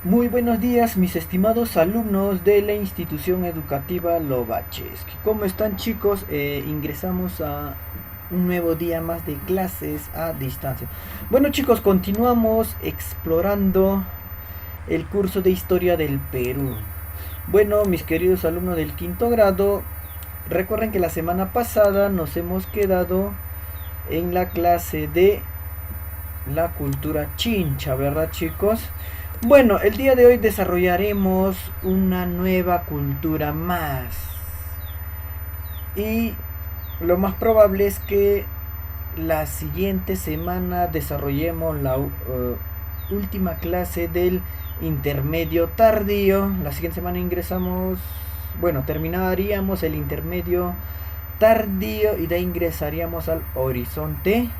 Muy buenos días, mis estimados alumnos de la institución educativa Lobacheski. ¿Cómo están, chicos? Ingresamos a un nuevo día más de clases a distancia. Bueno, chicos, continuamos explorando el curso de historia del Perú. Bueno, mis queridos alumnos del quinto grado, recuerden que la semana pasada nos hemos quedado en la clase de la cultura chincha, ¿verdad, chicos? Bueno, el día de hoy desarrollaremos una nueva cultura más. Y lo más probable es que la siguiente semana desarrollemos la última clase del intermedio tardío. La siguiente semana ingresamos, bueno, terminaríamos el intermedio tardío y de ahí ingresaríamos al horizonte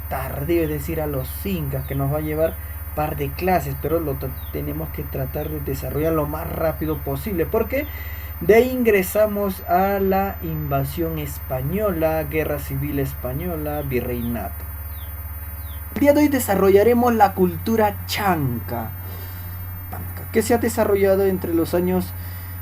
tardío, es decir, a los incas, que nos va a llevar par de clases, pero tenemos que tratar de desarrollar lo más rápido posible, porque de ahí ingresamos a la invasión española, guerra civil española, virreinato. El día de hoy desarrollaremos la cultura chanca, que se ha desarrollado entre los años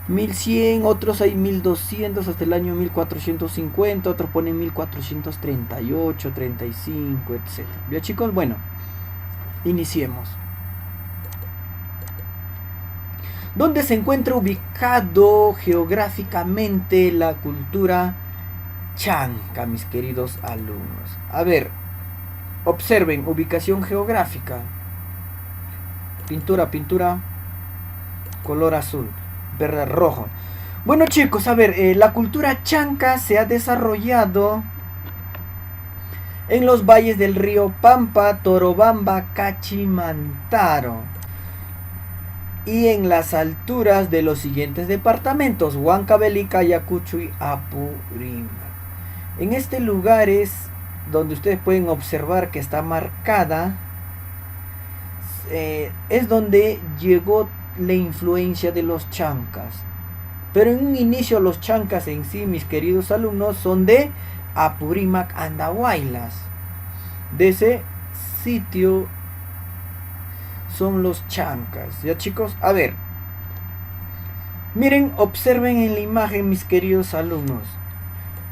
1100, otros hay 1200 hasta el año 1450, otros ponen 1438, 35, etc. ¿Ya, chicos? Bueno, iniciemos. ¿Dónde se encuentra ubicado geográficamente la cultura chanca, mis queridos alumnos? A ver, observen, ubicación geográfica. Pintura, color azul, verde, rojo. Bueno, chicos, a ver, la cultura chanca se ha desarrollado en los valles del río Pampa, Torobamba, Cachimantaro y en las alturas de los siguientes departamentos: Huancavelica, Ayacucho y Apurímac. En este lugar es donde ustedes pueden observar que está marcada, es donde llegó la influencia de los chancas. Pero en un inicio los chancas en sí, mis queridos alumnos, son de Apurímac, Andahuaylas. De ese sitio son los chancas. ¿Ya, chicos? A ver, miren, observen en la imagen, mis queridos alumnos.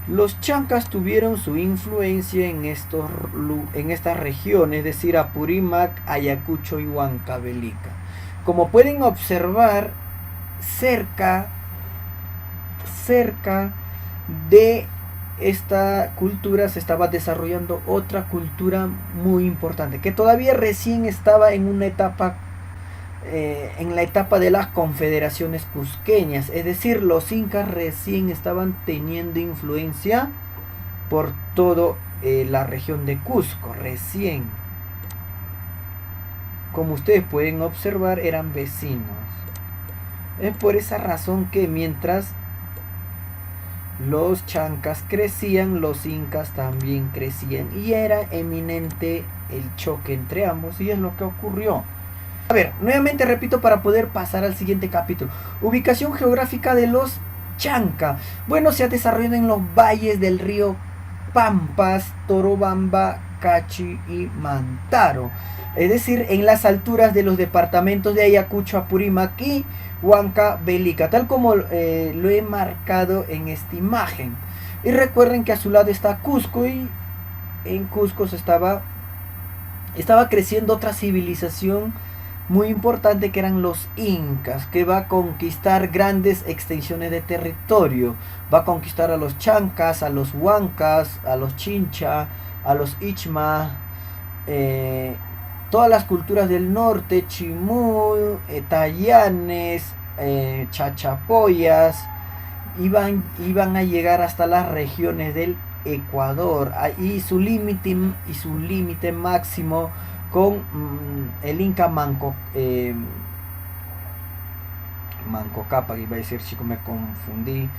Los chancas tuvieron su influencia en estas regiones, es decir, Apurímac, Ayacucho y Huancavelica. Como pueden observar, cerca de esta cultura se estaba desarrollando otra cultura muy importante, que todavía recién estaba en una etapa, en la etapa de las confederaciones cusqueñas, es decir, los incas recién estaban teniendo influencia por toda la región de Cusco, recién. Como ustedes pueden observar, eran vecinos. Es por esa razón que mientras los chancas crecían, los incas también crecían, y era eminente el choque entre ambos, y es lo que ocurrió. A ver, nuevamente repito para poder pasar al siguiente capítulo. Ubicación geográfica de los chanca. Bueno, se ha desarrollado en los valles del río Pampas, Torobamba, Cachi y Mantaro, es decir, en las alturas de los departamentos de Ayacucho, Apurímac y Huancavelica, tal como lo he marcado en esta imagen. Y recuerden que a su lado está Cusco, y en Cusco estaba creciendo otra civilización muy importante, que eran los incas, que va a conquistar grandes extensiones de territorio. Va a conquistar a los chancas, a los huancas, a los chincha, a los ichma, todas las culturas del norte, Chimú, Tayanes, Chachapoyas, iban a llegar hasta las regiones del Ecuador, y su límite máximo con el Inca Manco Capa, iba a decir, chico, me confundí,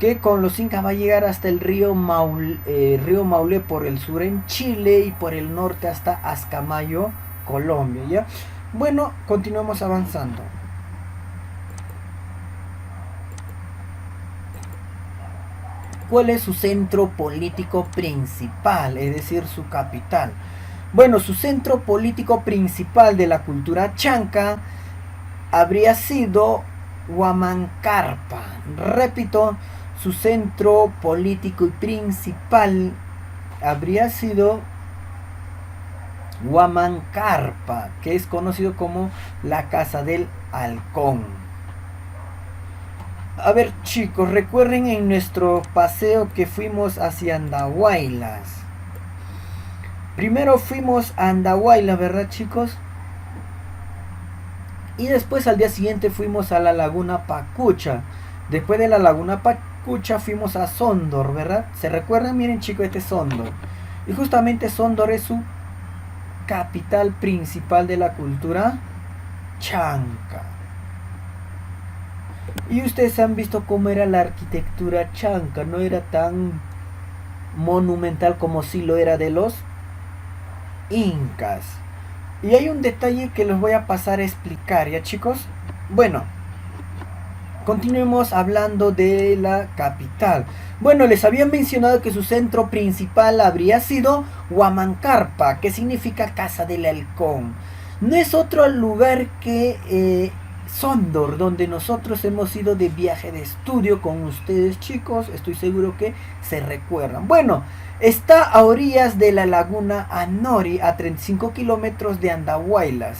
que con los incas va a llegar hasta el río Maule por el sur en Chile, y por el norte hasta Azcamayo, Colombia. ¿Ya? Bueno, continuamos avanzando. ¿Cuál es su centro político principal, es decir, su capital? Bueno, su centro político principal de la cultura chanca habría sido Huamancarpa. Repito, su centro político y principal habría sido Huamancarpa, que es conocido como la Casa del Halcón. A ver, chicos, recuerden en nuestro paseo que fuimos hacia Andahuaylas. Primero fuimos a Andahuaylas, ¿verdad, chicos? Y después al día siguiente fuimos a la Laguna Pacucha. Después de la Laguna Pacucha fuimos a Sondor, ¿verdad? ¿Se recuerdan? Miren, chicos, este es Sondor. Y justamente Sondor es su capital principal de la cultura chanca. Y ustedes han visto cómo era la arquitectura chanca. No era tan monumental como si lo era de los incas. Y hay un detalle que los voy a pasar a explicar, ¿ya, chicos? Bueno, continuemos hablando de la capital. Bueno, les había mencionado que su centro principal habría sido Huamancarpa, que significa Casa del Halcón. No es otro lugar que Sondor, donde nosotros hemos ido de viaje de estudio con ustedes, chicos. Estoy seguro que se recuerdan. Bueno, está a orillas de la laguna Anori, a 35 kilómetros de Andahuaylas,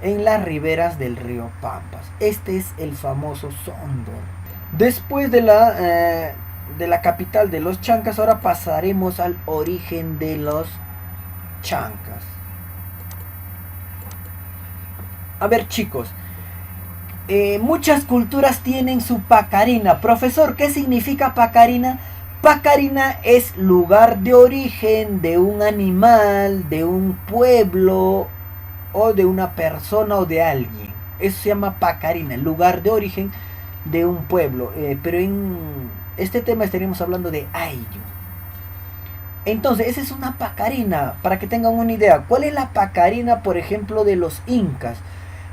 en las riberas del río Pampas. Este es el famoso Sondor. Después de la capital de los chancas, ahora pasaremos al origen de los chancas. A ver, chicos, muchas culturas tienen su pacarina. Profesor, ¿qué significa pacarina? Pacarina es lugar de origen de un animal, de un pueblo o de una persona o de alguien. Eso se llama pacarina, lugar de origen de un pueblo. Pero en este tema estaríamos hablando de ayllu. Entonces, esa es una pacarina, para que tengan una idea. ¿Cuál es la pacarina, por ejemplo, de los incas?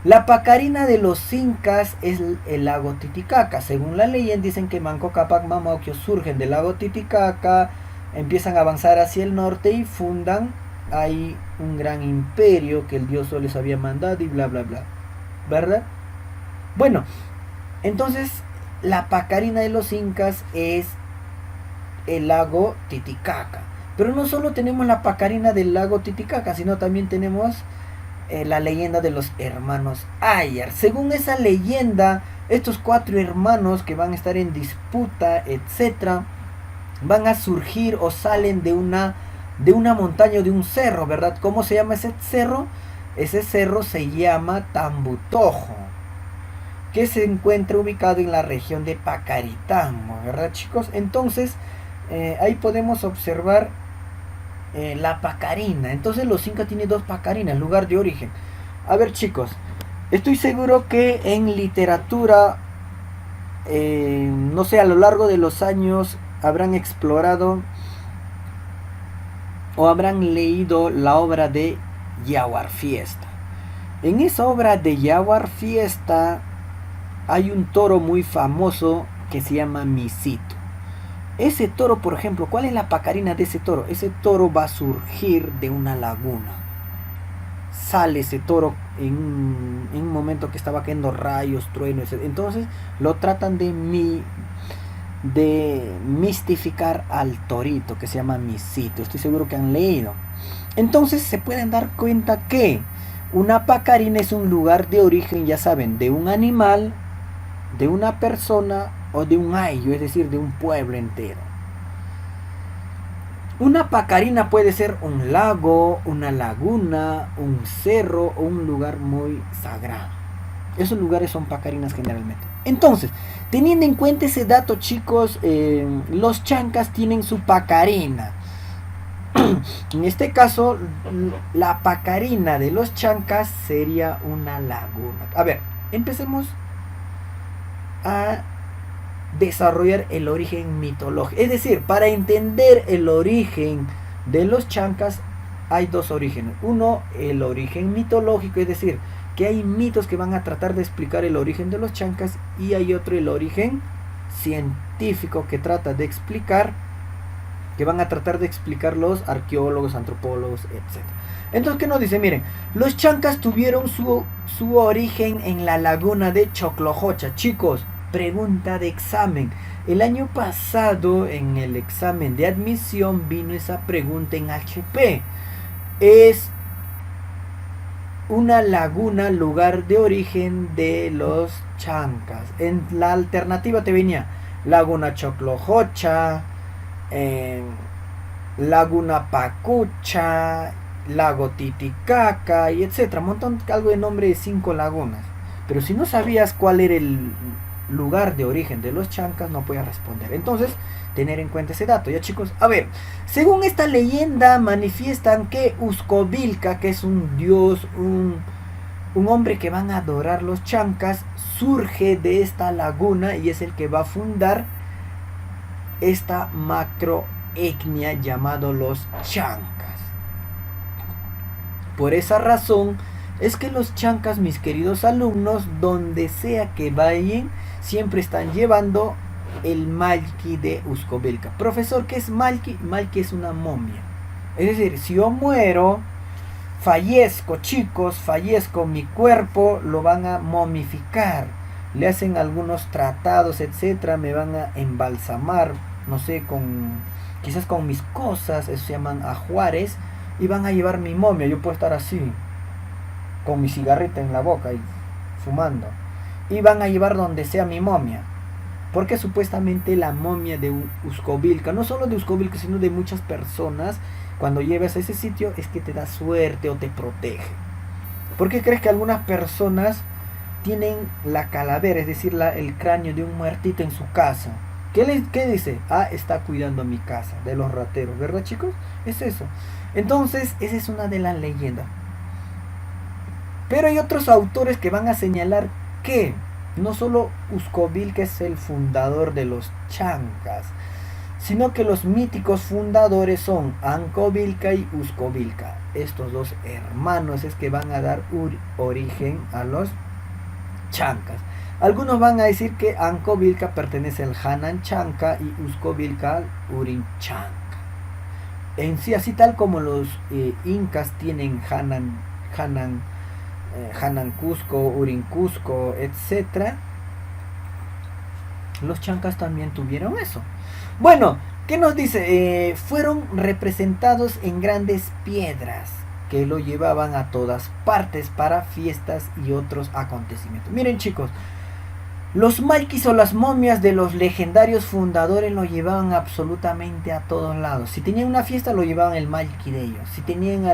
La pacarina de los incas es el lago Titicaca. Según la leyenda dicen que Manco Cápac Mamauquio surgen del lago Titicaca, empiezan a avanzar hacia el norte y fundan ahí un gran imperio que el dios Sol les había mandado y bla bla bla, ¿verdad? Bueno, entonces la pacarina de los incas es el lago Titicaca. Pero no solo tenemos la pacarina del lago Titicaca, sino también tenemos la leyenda de los hermanos Ayar. Según esa leyenda, estos 4 hermanos que van a estar en disputa, etcétera, van a surgir o salen de una montaña o de un cerro, ¿verdad? ¿Cómo se llama ese cerro? Ese cerro se llama Tambutojo, que se encuentra ubicado en la región de Pacaritambo, ¿verdad, chicos? Entonces, ahí podemos observar la pacarina. Entonces los incas tienen 2 pacarinas, lugar de origen. A ver, chicos, estoy seguro que en literatura, no sé, a lo largo de los años habrán explorado o habrán leído la obra de Yaguar Fiesta. En esa obra de Yaguar Fiesta hay un toro muy famoso que se llama Misito. Ese toro, por ejemplo, ¿cuál es la pacarina de ese toro? Ese toro va a surgir de una laguna. Sale ese toro en un momento que estaba cayendo rayos, truenos. Entonces lo tratan de mistificar al torito, que se llama Misito. Estoy seguro que han leído. Entonces se pueden dar cuenta que una pacarina es un lugar de origen, ya saben, de un animal, de una persona o de un ayllu, es decir, de un pueblo entero. Una pacarina puede ser un lago, una laguna, un cerro o un lugar muy sagrado. Esos lugares son pacarinas generalmente. Entonces, teniendo en cuenta ese dato, chicos, los chancas tienen su pacarina. En este caso, la pacarina de los chancas sería una laguna. A ver, empecemos a desarrollar el origen mitológico. Es decir, para entender el origen de los chancas hay 2 orígenes. Uno, el origen mitológico, es decir, que hay mitos que van a tratar de explicar el origen de los chancas, y hay otro, el origen científico, que van a tratar de explicar los arqueólogos, antropólogos, etc. Entonces, ¿qué nos dice? Miren, los chancas tuvieron su origen en la laguna de Choclojocha. Chicos, pregunta de examen. El año pasado, en el examen de admisión, vino esa pregunta en HP. Es una laguna, lugar de origen de los chancas. En la alternativa te venía Laguna Choclojocha, Laguna Pacucha, Lago Titicaca y etcétera, un montón, algo de nombre de 5 lagunas. Pero si no sabías cuál era el lugar de origen de los chancas, no podías responder. Entonces, tener en cuenta ese dato, ya chicos. A ver, según esta leyenda manifiestan que Uscovilca, que es un dios, un hombre que van a adorar los chancas, surge de esta laguna y es el que va a fundar esta macroetnia llamado los chancas. Por esa razón es que los chancas, mis queridos alumnos, donde sea que vayan, siempre están llevando el Malki de Uscovilca. Profesor, ¿qué es Malki? Malki es una momia. Es decir, si yo muero, fallezco, chicos, fallezco, mi cuerpo lo van a momificar. Le hacen algunos tratados, etcétera, me van a embalsamar, no sé, quizás con mis cosas, eso se llaman ajuares, y van a llevar mi momia. Yo puedo estar así, con mi cigarrita en la boca y fumando, y van a llevar donde sea mi momia, porque supuestamente la momia de Uscovilca, no solo de Uscovilca, sino de muchas personas, cuando llegas a ese sitio es que te da suerte o te protege. ¿Por qué crees que algunas personas tienen la calavera, es decir, el cráneo de un muertito en su casa? ¿Qué dice? Ah, está cuidando mi casa de los rateros, ¿verdad, chicos? Es eso. Entonces, esa es una de las leyendas. Pero hay otros autores que van a señalar que no solo Uscovilca es el fundador de los chancas, sino que los míticos fundadores son Ancovilca y Uscovilca. Estos dos hermanos es que van a dar origen a los chancas. Algunos van a decir que Ancovilca pertenece al Hanan Chanca y Uscovilca al Urin Chanca. En sí, así tal como los incas tienen Hanan Cusco, Urin Cusco, etc., los chancas también tuvieron eso. Bueno, ¿qué nos dice? Fueron representados en grandes piedras que lo llevaban a todas partes para fiestas y otros acontecimientos. Miren, chicos, los malquis o las momias de los legendarios fundadores lo llevaban absolutamente a todos lados. Si tenían una fiesta, lo llevaban el malqui de ellos. Si tenían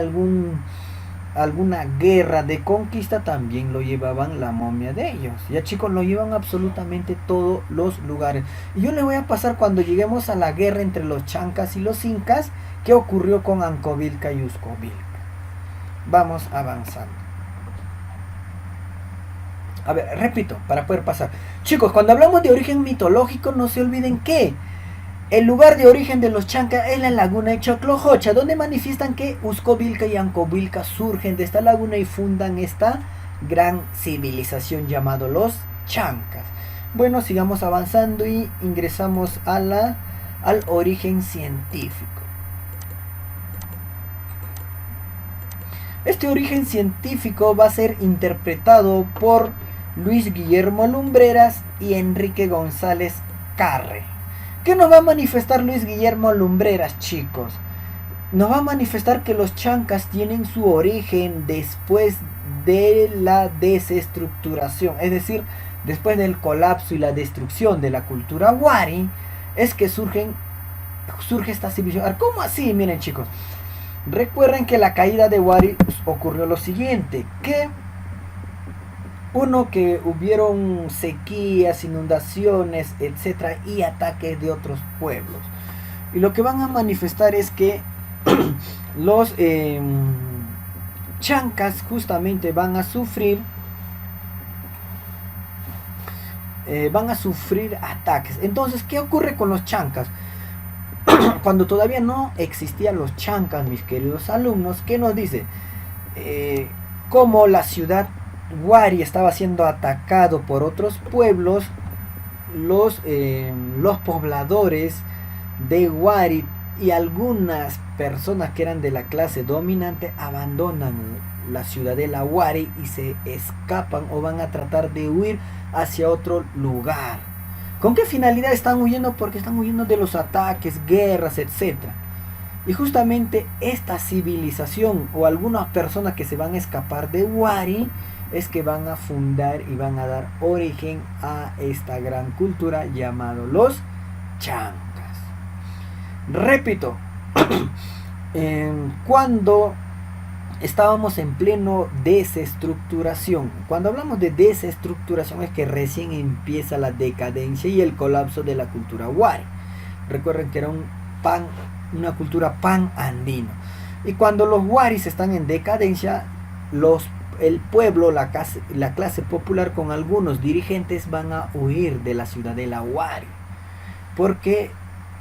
alguna guerra de conquista, también lo llevaban la momia de ellos. Ya, chicos, lo llevan absolutamente todos los lugares. Y yo les voy a pasar, cuando lleguemos a la guerra entre los chancas y los incas, qué ocurrió con Ancovilca y Uscovilca. Vamos avanzando. A ver, repito, para poder pasar. Chicos, cuando hablamos de origen mitológico, no se olviden que el lugar de origen de los chancas es la laguna de Choclojocha, donde manifiestan que Uscovilca y Ancovilca surgen de esta laguna y fundan esta gran civilización llamado los chancas. Bueno, sigamos avanzando y ingresamos al origen científico. Este origen científico va a ser interpretado por Luis Guillermo Lumbreras y Enrique González Carre. ¿Qué nos va a manifestar Luis Guillermo Lumbreras, chicos? Nos va a manifestar que los chancas tienen su origen después de la desestructuración, es decir, después del colapso y la destrucción de la cultura wari, es que surge esta civilización. ¿Cómo así? Miren, chicos, recuerden que la caída de Wari ocurrió lo siguiente, que hubieron sequías, inundaciones, etcétera, y ataques de otros pueblos. Y lo que van a manifestar es que los chancas justamente van a sufrir ataques. Entonces, ¿qué ocurre con los chancas? Cuando todavía no existían los chancas, mis queridos alumnos, ¿qué nos dice? Como la ciudad Wari estaba siendo atacado por otros pueblos, los pobladores de Wari y algunas personas que eran de la clase dominante abandonan la ciudadela Wari y se escapan o van a tratar de huir hacia otro lugar. ¿Con qué finalidad están huyendo? Porque están huyendo de los ataques, guerras, etcétera. Y justamente esta civilización o algunas personas que se van a escapar de Wari es que van a fundar y van a dar origen a esta gran cultura llamado los chancas. Repito, cuando estábamos en pleno desestructuración, cuando hablamos de desestructuración es que recién empieza la decadencia y el colapso de la cultura Wari. Recuerden que era una cultura pan-andino. Y cuando los Waris están en decadencia, el pueblo, la clase popular con algunos dirigentes van a huir de la ciudadela Wari. Porque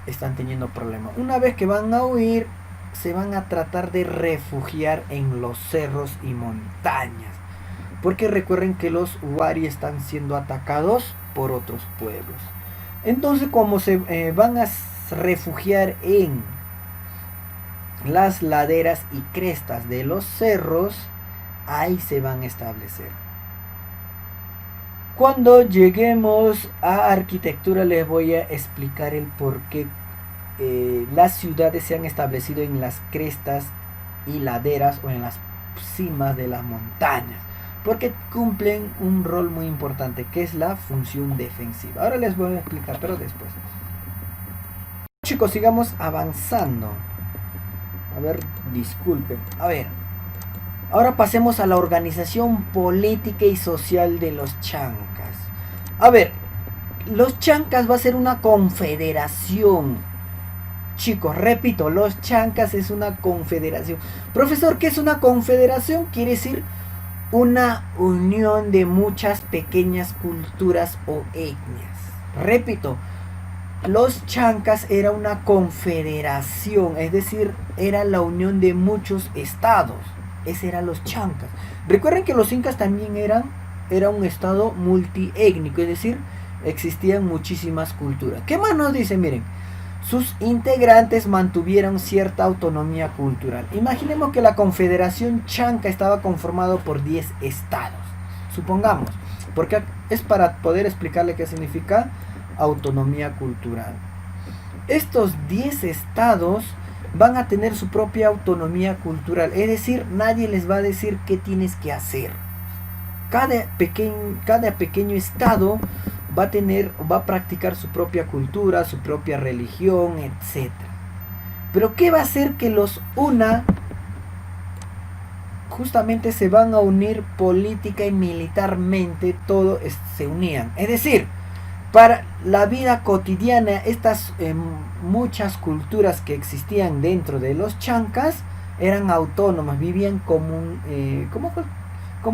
están teniendo problemas. Una vez que van a huir, se van a tratar de refugiar en los cerros y montañas. Porque recuerden que los Wari están siendo atacados por otros pueblos. Entonces, como se van a refugiar en las laderas y crestas de los cerros, ahí se van a establecer. Cuando lleguemos a arquitectura les voy a explicar el por qué las ciudades se han establecido en las crestas y laderas o en las cimas de las montañas, porque cumplen un rol muy importante que es la función defensiva. Ahora les voy a explicar, pero después. Chicos, sigamos avanzando. A ver, disculpen. A ver, ahora pasemos a la organización política y social de los chancas. A ver, los chancas va a ser una confederación. Chicos, repito, los chancas es una confederación. Profesor, ¿qué es una confederación? Quiere decir una unión de muchas pequeñas culturas o etnias. Repito, los chancas era una confederación, es decir, era la unión de muchos estados. Ese eran los chancas. Recuerden que los incas también era un estado multiétnico, es decir, existían muchísimas culturas. ¿Qué más nos dice? Miren, sus integrantes mantuvieron cierta autonomía cultural. Imaginemos que la confederación chanca estaba conformada por 10 estados. Supongamos, porque es para poder explicarle qué significa autonomía cultural. Estos 10 estados van a tener su propia autonomía cultural, es decir, nadie les va a decir qué tienes que hacer. Cada pequeño estado va a practicar su propia cultura, su propia religión, etc. Pero ¿qué va a hacer que los una? Justamente se van a unir política y militarmente, todos se unían. Es decir, para la vida cotidiana, estas muchas culturas que existían dentro de los chancas eran autónomas, vivían como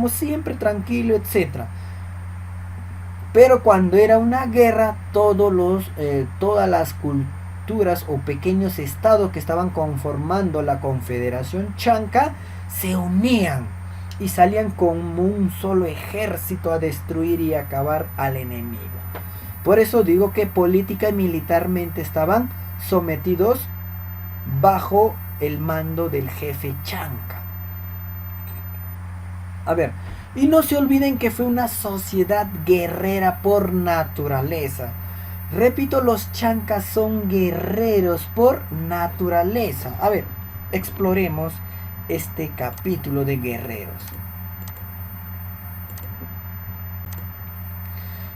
siempre, tranquilo, etc. Pero cuando era una guerra, todas las culturas o pequeños estados que estaban conformando la Confederación Chanca se unían y salían como un solo ejército a destruir y acabar al enemigo. Por eso digo que política y militarmente estaban sometidos bajo el mando del jefe Chanca. A ver, y no se olviden que fue una sociedad guerrera por naturaleza. Repito, los chancas son guerreros por naturaleza. A ver, exploremos este capítulo de guerreros.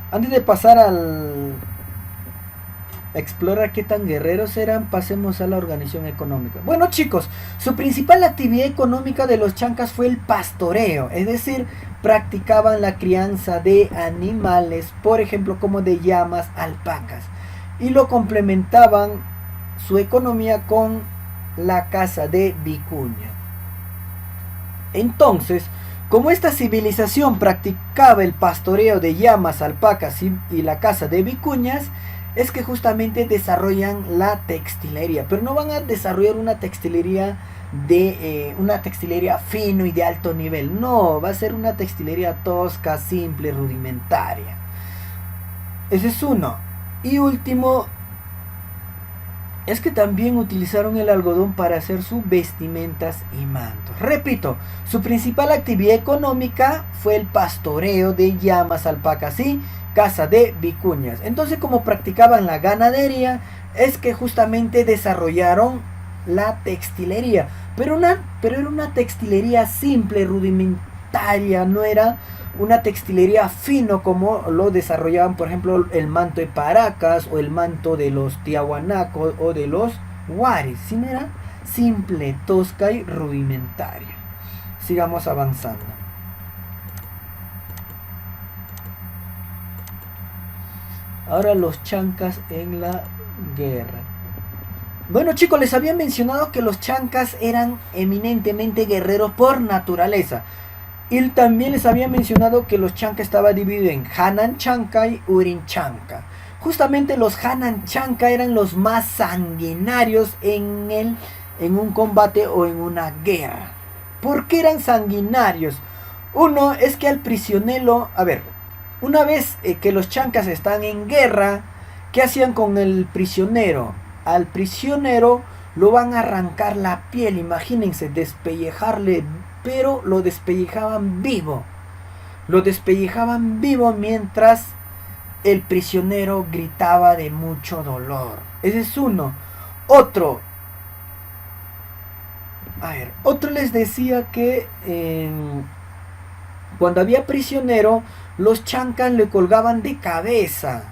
Antes de pasar al explorar qué tan guerreros eran, pasemos a la organización económica. Bueno, chicos, su principal actividad económica de los chancas fue el pastoreo, es decir, practicaban la crianza de animales, por ejemplo, como de llamas, alpacas, y lo complementaban su economía con la caza de vicuña. Entonces, como esta civilización practicaba el pastoreo de llamas, alpacas y la caza de vicuñas, es que justamente desarrollan la textilería, pero no van a desarrollar una textilería fino y de alto nivel, no, va a ser una textilería tosca, simple, rudimentaria. Ese es uno. Y último, es que también utilizaron el algodón para hacer sus vestimentas y mantos. Repito, su principal actividad económica fue el pastoreo de llamas, alpacas y caza de vicuñas. Entonces, como practicaban la ganadería, es que justamente desarrollaron la textilería. Pero era una textilería simple, rudimentaria, no era una textilería fino como lo desarrollaban, por ejemplo, el manto de Paracas o el manto de los Tiahuanacos o de los Huaris, sino era simple, tosca y rudimentaria. Sigamos avanzando. Ahora los chancas en la guerra. Bueno, chicos, les había mencionado que los chancas eran eminentemente guerreros por naturaleza. Y también les había mencionado que los chancas estaba dividido en Hanan Chanca y Urin Chanca. Justamente los Hanan Chanca eran los más sanguinarios en un combate o en una guerra. ¿Por qué eran sanguinarios? Uno es que al prisionero, una vez que los chancas están en guerra, ¿qué hacían con el prisionero? Al prisionero lo van a arrancar la piel, imagínense, despellejarle, pero lo despellejaban vivo. Lo despellejaban vivo mientras el prisionero gritaba de mucho dolor. Ese es uno. Otro les decía que cuando había prisionero, los chancas le colgaban de cabeza.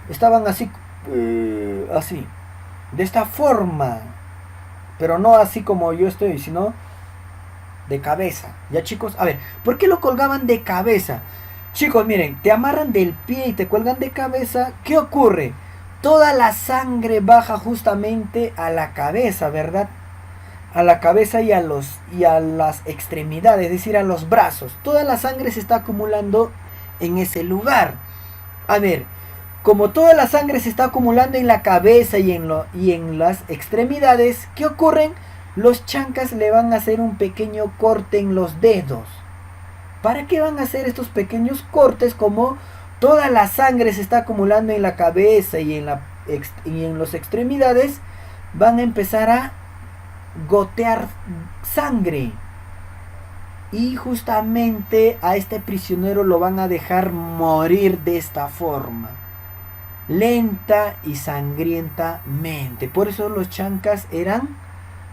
Estaban así, de esta forma, pero no así como yo estoy, sino de cabeza. Ya, chicos, ¿por qué lo colgaban de cabeza? Chicos, miren, te amarran del pie y te cuelgan de cabeza. ¿Qué ocurre? Toda la sangre baja justamente a la cabeza, ¿verdad? A la cabeza y a las extremidades, es decir, a los brazos. Toda la sangre se está acumulando en ese lugar. Como toda la sangre se está acumulando en la cabeza y en las extremidades, ¿qué ocurren? Los chancas le van a hacer un pequeño corte en los dedos. ¿Para qué van a hacer estos pequeños cortes? Como toda la sangre se está acumulando en la cabeza y en las extremidades, van a empezar a gotear sangre. Y justamente a este prisionero lo van a dejar morir de esta forma, lenta y sangrientamente. Por eso los chancas eran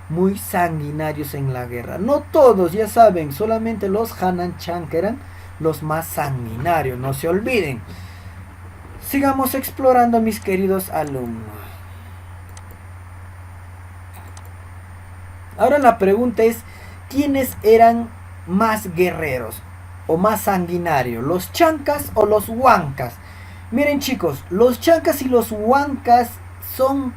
muy sanguinarios en la guerra. No todos, ya saben, solamente los Hanan Chanca eran los más sanguinarios, no se olviden. Sigamos explorando, mis queridos alumnos. Ahora la pregunta es, ¿quiénes eran más guerreros o más sanguinarios? ¿Los chancas o los huancas? Miren, chicos, los chancas y los huancas son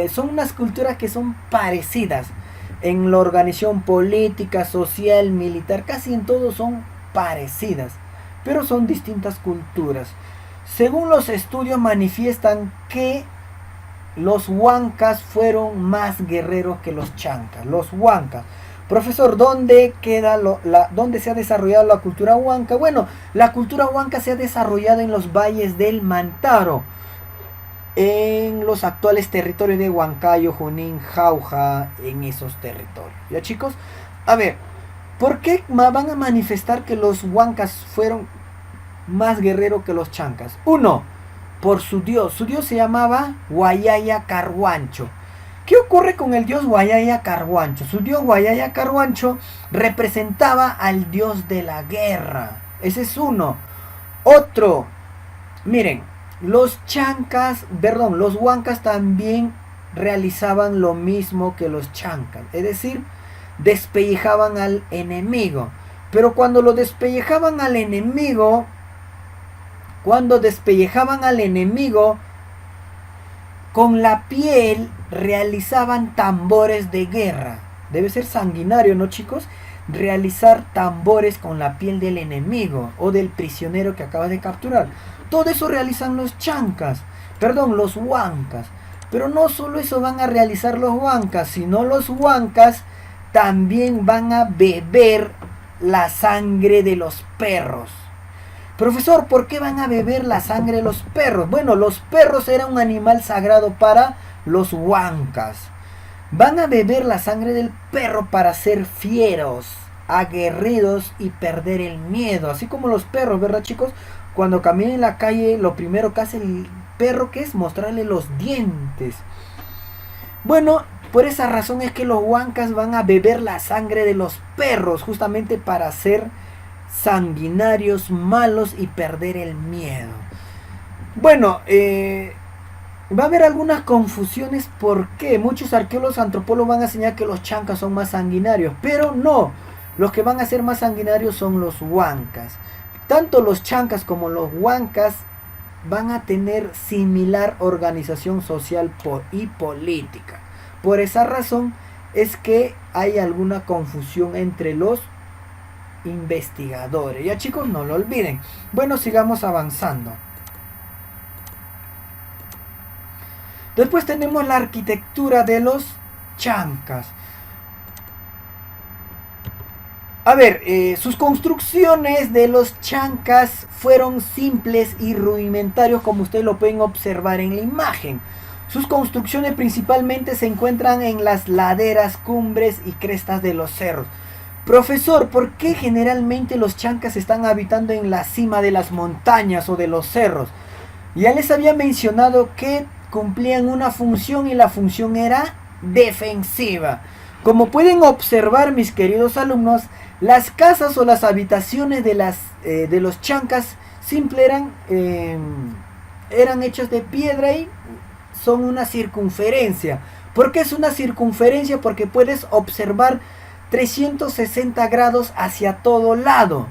son unas culturas que son parecidas en la organización política, social, militar, casi en todo son parecidas, pero son distintas culturas. Según los estudios manifiestan que los huancas fueron más guerreros que los chancas. Los huancas. Profesor, ¿dónde se ha desarrollado la cultura huanca? Bueno, la cultura huanca se ha desarrollado en los valles del Mantaro, en los actuales territorios de Huancayo, Junín, Jauja, en esos territorios. ¿Ya, chicos? ¿Por qué van a manifestar que los huancas fueron más guerreros que los chancas? Uno, por su dios. Su dios se llamaba Guayaya Carhuancho. ¿Qué ocurre con el dios Guayaya Carhuancho? Su dios Guayaya Carhuancho representaba al dios de la guerra. Ese es uno. Otro, miren, los huancas también realizaban lo mismo que los chancas, es decir, despellejaban al enemigo. Pero cuando despellejaban al enemigo, con la piel realizaban tambores de guerra. Debe ser sanguinario, ¿no, chicos? Realizar tambores con la piel del enemigo o del prisionero que acabas de capturar. Todo eso realizan los huancas. Pero no solo eso van a realizar los huancas, sino los huancas también van a beber la sangre de los perros. Profesor, ¿por qué van a beber la sangre de los perros? Bueno, los perros eran un animal sagrado para los huancas. Van a beber la sangre del perro para ser fieros, aguerridos y perder el miedo. Así como los perros, ¿verdad, chicos? Cuando caminan en la calle, lo primero que hace el perro, ¿qué es? Mostrarle los dientes. Bueno, por esa razón es que los huancas van a beber la sangre de los perros, justamente para ser sanguinarios, malos y perder el miedo. Bueno, va a haber algunas confusiones porque muchos arqueólogos antropólogos van a enseñar que los chancas son más sanguinarios, pero no, los que van a ser más sanguinarios son los huancas. Tanto los chancas como los huancas van a tener similar organización social y política. Por esa razón es que hay alguna confusión entre los investigadores. Ya, chicos, no lo olviden. Bueno, sigamos avanzando. Después tenemos la arquitectura de los chancas. A ver, sus construcciones de los chancas fueron simples y rudimentarios, como ustedes lo pueden observar en la imagen. Sus construcciones principalmente se encuentran en las laderas, cumbres y crestas de los cerros. Profesor, ¿por qué generalmente los chancas están habitando en la cima de las montañas o de los cerros? Ya les había mencionado que cumplían una función y la función era defensiva. Como pueden observar, mis queridos alumnos, las casas o las habitaciones de los chancas simple eran hechas de piedra y son una circunferencia. ¿Por qué es una circunferencia? Porque puedes observar 360 grados hacia todo lado.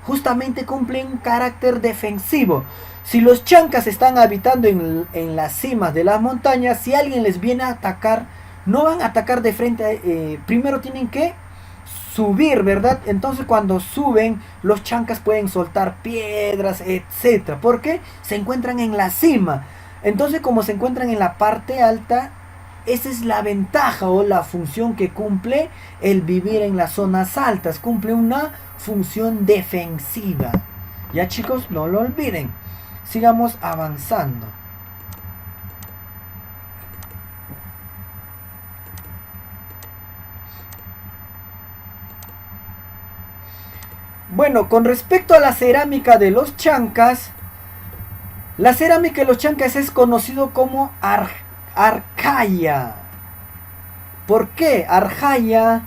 Justamente cumplen un carácter defensivo. Si los chancas están habitando en las cimas de las montañas, si alguien les viene a atacar, no van a atacar de frente. Primero tienen que subir, ¿verdad? Entonces cuando suben, los chancas pueden soltar piedras, etc. Porque se encuentran en la cima. Entonces, como se encuentran en la parte alta, esa es la ventaja o la función que cumple el vivir en las zonas altas. Cumple una función defensiva. Ya, chicos, no lo olviden. Sigamos avanzando. Bueno, con respecto a la cerámica de los chancas, la cerámica de los chancas es conocido como Arjaya. ¿Por qué? Arjaya,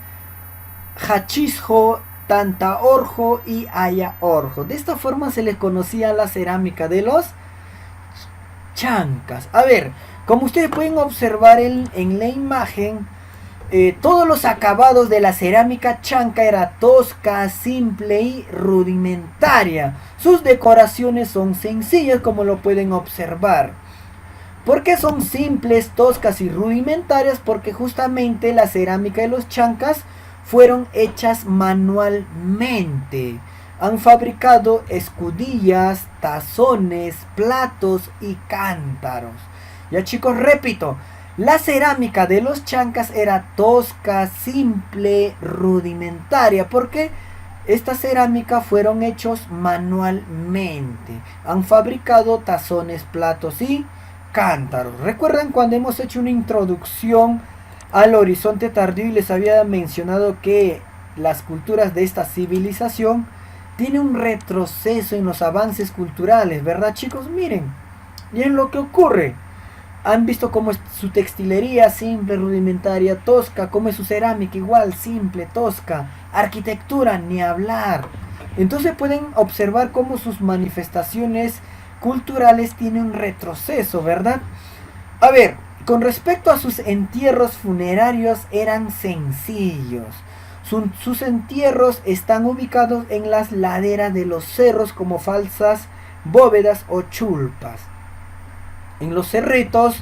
Hachisjo, Tantaorjo y Ayaorjo. De esta forma se les conocía la cerámica de los chancas. A ver, como ustedes pueden observar en la imagen, todos los acabados de la cerámica chanca era tosca, simple y rudimentaria. Sus decoraciones son sencillas, como lo pueden observar. ¿Por qué son simples, toscas y rudimentarias? Porque justamente la cerámica de los chancas fueron hechas manualmente. Han fabricado escudillas, tazones, platos y cántaros. Ya, chicos, repito. La cerámica de los chancas era tosca, simple, rudimentaria, porque esta cerámica fueron hechos manualmente. Han fabricado tazones, platos y cántaros. ¿Recuerdan cuando hemos hecho una introducción al horizonte tardío y les había mencionado que las culturas de esta civilización tienen un retroceso en los avances culturales, ¿verdad, chicos? Miren, y en lo que ocurre. Han visto cómo es su textilería simple, rudimentaria, tosca, cómo es su cerámica igual, simple, tosca, arquitectura, ni hablar. Entonces pueden observar cómo sus manifestaciones culturales tienen un retroceso, ¿verdad? A ver, con respecto a sus entierros funerarios eran sencillos. Sus entierros están ubicados en las laderas de los cerros como falsas bóvedas o chulpas. En los cerritos,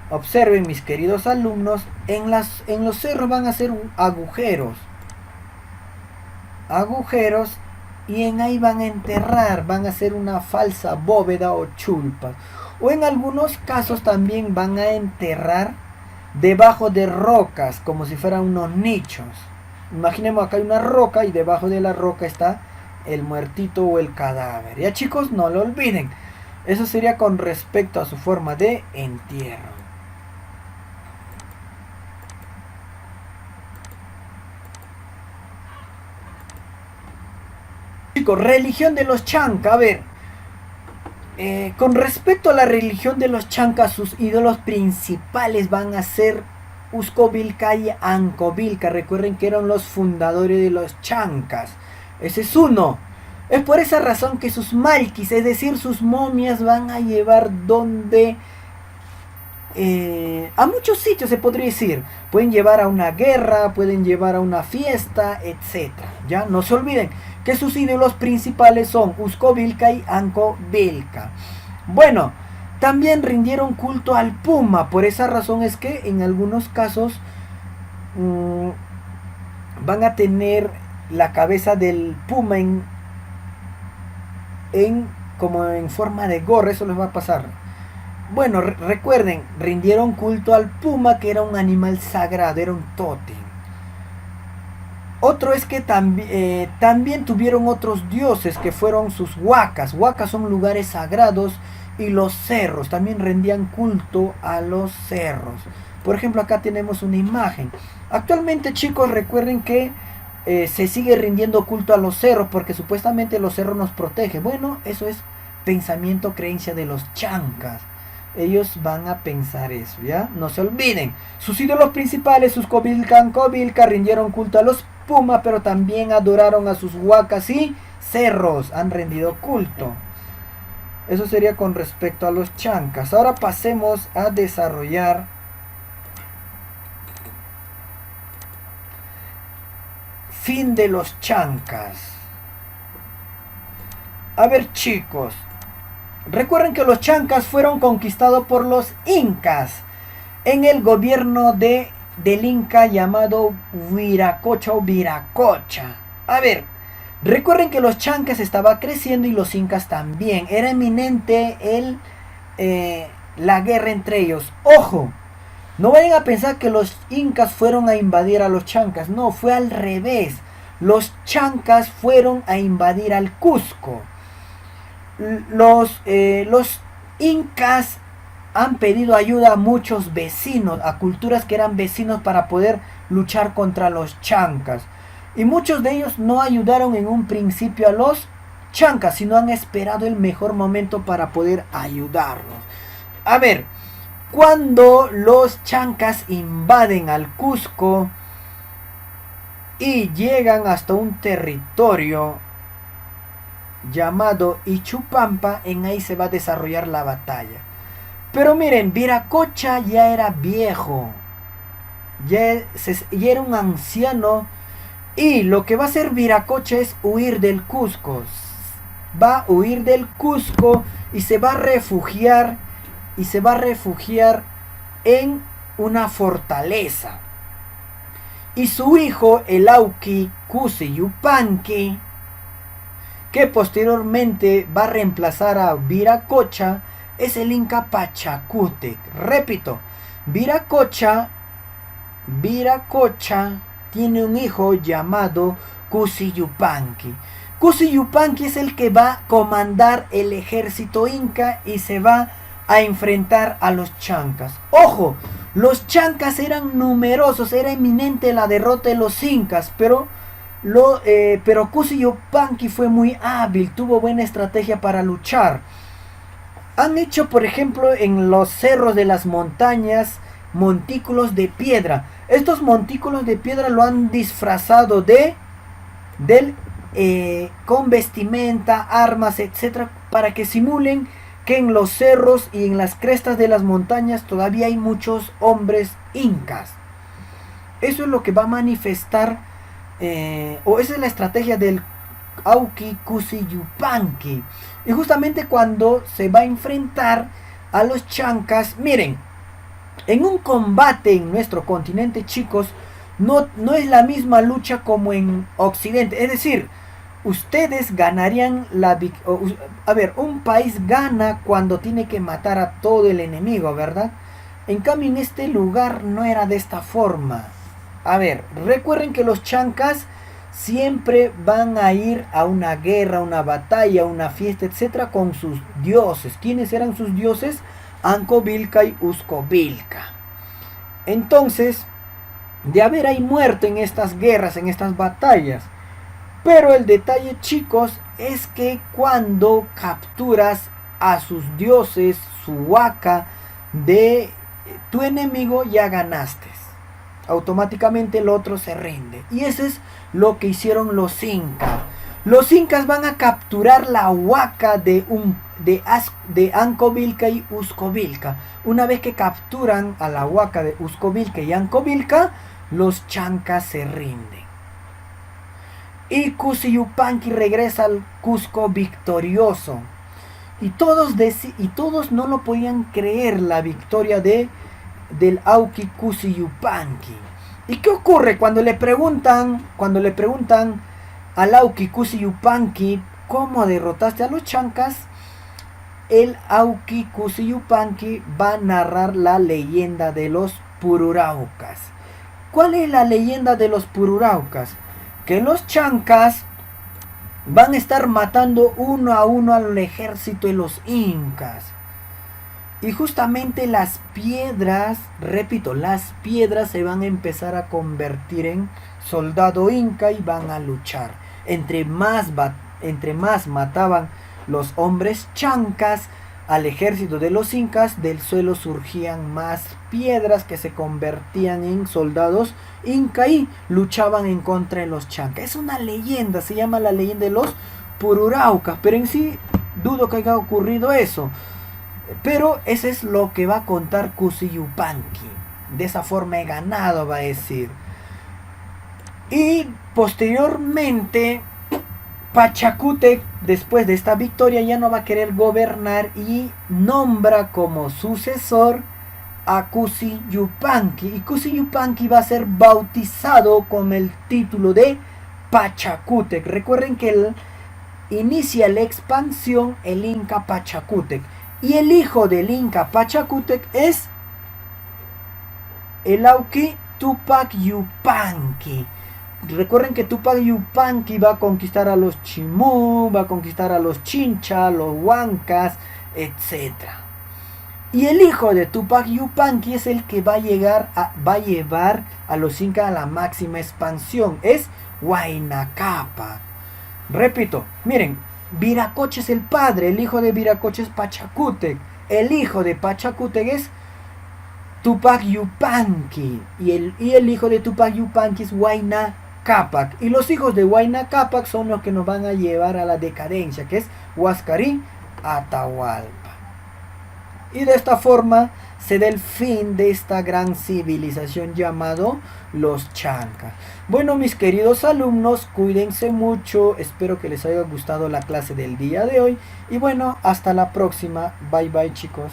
observen, mis queridos alumnos, en los cerros van a ser agujeros. Agujeros, y en ahí van a enterrar, van a hacer una falsa bóveda o chulpa. O en algunos casos también van a enterrar debajo de rocas, como si fueran unos nichos. Imaginemos acá hay una roca y debajo de la roca está el muertito o el cadáver. Ya, chicos, no lo olviden. Eso sería con respecto a su forma de entierro. Religión de los Chanca. A ver, con respecto a la religión de los Chancas, sus ídolos principales van a ser Uscovilca y Ancovilca. Recuerden que eran los fundadores de los Chancas. Ese es uno. Es por esa razón que sus malquis, es decir, sus momias, van a llevar donde... a muchos sitios se podría decir. Pueden llevar a una guerra, pueden llevar a una fiesta, etc. Ya no se olviden que sus ídolos principales son Uscovilca y Ancovilca. Bueno, también rindieron culto al puma. Por esa razón es que en algunos casos van a tener la cabeza del puma como en forma de gorra. Eso les va a pasar. Bueno, recuerden, rindieron culto al puma, que era un animal sagrado, era un tótem. Otro es que también tuvieron otros dioses, que fueron sus huacas. Huacas son lugares sagrados, y los cerros. También rendían culto a los cerros. Por ejemplo, acá tenemos una imagen. Actualmente, chicos, recuerden que se sigue rindiendo culto a los cerros, porque supuestamente los cerros nos protegen. Bueno, eso es pensamiento, creencia de los chancas. Ellos van a pensar eso, ¿ya? No se olviden. Sus ídolos principales, Uscovilca, Ancovilca, rindieron culto a los pumas, pero también adoraron a sus huacas y cerros. Han rendido culto. Eso sería con respecto a los chancas. Ahora pasemos a desarrollar fin de los chancas. A ver, chicos, recuerden que los chancas fueron conquistados por los incas en el gobierno del inca llamado Viracocha o Viracocha. A ver, recuerden que los chancas estaban creciendo y los incas también. Era eminente la guerra entre ellos. Ojo, no vayan a pensar que los incas fueron a invadir a los chancas. No, fue al revés. Los chancas fueron a invadir al Cusco. Los incas han pedido ayuda a muchos vecinos, a culturas que eran vecinos, para poder luchar contra los chancas. Y muchos de ellos no ayudaron en un principio a los chancas, sino han esperado el mejor momento para poder ayudarlos. A ver, cuando los chancas invaden al Cusco y llegan hasta un territorio llamado Ichupampa, en ahí se va a desarrollar la batalla. Pero miren, Viracocha ya era viejo, ya era un anciano, y lo que va a hacer Viracocha es huir del Cusco. Va a huir del Cusco y se va a refugiar en una fortaleza. Y su hijo, el Auqui Cusi Yupanqui, que posteriormente va a reemplazar a Viracocha, es el Inca Pachacútec. Repito, Viracocha tiene un hijo llamado Cusi Yupanqui. Cusi Yupanqui es el que va a comandar el ejército inca y se va a enfrentar a los chancas. Ojo, los chancas eran numerosos, era eminente la derrota de los incas, pero Cusi Yupanqui fue muy hábil, tuvo buena estrategia para luchar. Han hecho, por ejemplo, en los cerros de las montañas, montículos de piedra. Estos montículos de piedra lo han disfrazado con vestimenta, armas, etcétera, para que simulen que en los cerros y en las crestas de las montañas todavía hay muchos hombres incas. Eso es lo que va a manifestar, o esa es la estrategia del Auqui Cusi Yupanqui. Y justamente cuando se va a enfrentar a los chancas, miren, en un combate en nuestro continente, chicos, no es la misma lucha como en Occidente. Es decir, ustedes ganarían un país gana cuando tiene que matar a todo el enemigo, ¿verdad? En cambio, en este lugar no era de esta forma. A ver, recuerden que los chancas siempre van a ir a una guerra, una batalla, una fiesta, etcétera, con sus dioses. ¿Quiénes eran sus dioses? Ancovilca y Uscovilca. Entonces, de haber ahí muerto en estas guerras, en estas batallas. Pero el detalle, chicos, es que cuando capturas a sus dioses, su huaca de tu enemigo, ya ganaste. Automáticamente el otro se rinde. Y eso es lo que hicieron los incas. Los incas van a capturar la huaca de Ancovilca y Uscovilca. Una vez que capturan a la huaca de Uscovilca y Ancovilca, los chancas se rinden. Y Cusi Yupanqui regresa al Cusco victorioso. Y todos no lo podían creer, la victoria del Auqui Cusi Yupanqui. ¿Y qué ocurre cuando le preguntan al Auqui Cusi Yupanqui cómo derrotaste a los chancas? El Auqui Cusi Yupanqui va a narrar la leyenda de los Pururaucas. ¿Cuál es la leyenda de los Pururaucas? Que los chancas van a estar matando uno a uno al ejército de los incas. Y justamente las piedras, repito, las piedras se van a empezar a convertir en soldado inca y van a luchar. Entre más mataban los hombres chancas al ejército de los incas, del suelo surgían más piedras que se convertían en soldados inca y luchaban en contra de los chancas. Es una leyenda, se llama la leyenda de los Pururaucas, pero en sí dudo que haya ocurrido eso. Pero eso es lo que va a contar Cusi Yupanqui. De esa forma he ganado, va a decir. Y posteriormente Pachacútec, después de esta victoria, ya no va a querer gobernar y nombra como sucesor a Cusi Yupanqui. Y Cusi Yupanqui va a ser bautizado con el título de Pachacútec. Recuerden que inicia la expansión el Inca Pachacútec. Y el hijo del Inca Pachacútec es el Auqui Tupac Yupanqui. Recuerden que Tupac Yupanqui va a conquistar a los Chimú, va a conquistar a los Chincha, los Huancas, etc. Y el hijo de Tupac Yupanqui es el que va a llevar a los incas a la máxima expansión. Es Huayna Cápac. Repito, miren, Viracocha es el padre, el hijo de Viracocha es Pachacútec. El hijo de Pachacútec es Tupac Yupanqui. Y el hijo de Tupac Yupanqui es Huayna Cápac. Y los hijos de Huayna Cápac son los que nos van a llevar a la decadencia, que es Huascarí Atahualpa. Y de esta forma se da el fin de esta gran civilización llamado los chancas. Bueno, mis queridos alumnos, cuídense mucho. Espero que les haya gustado la clase del día de hoy. Y bueno, hasta la próxima. Bye bye, chicos.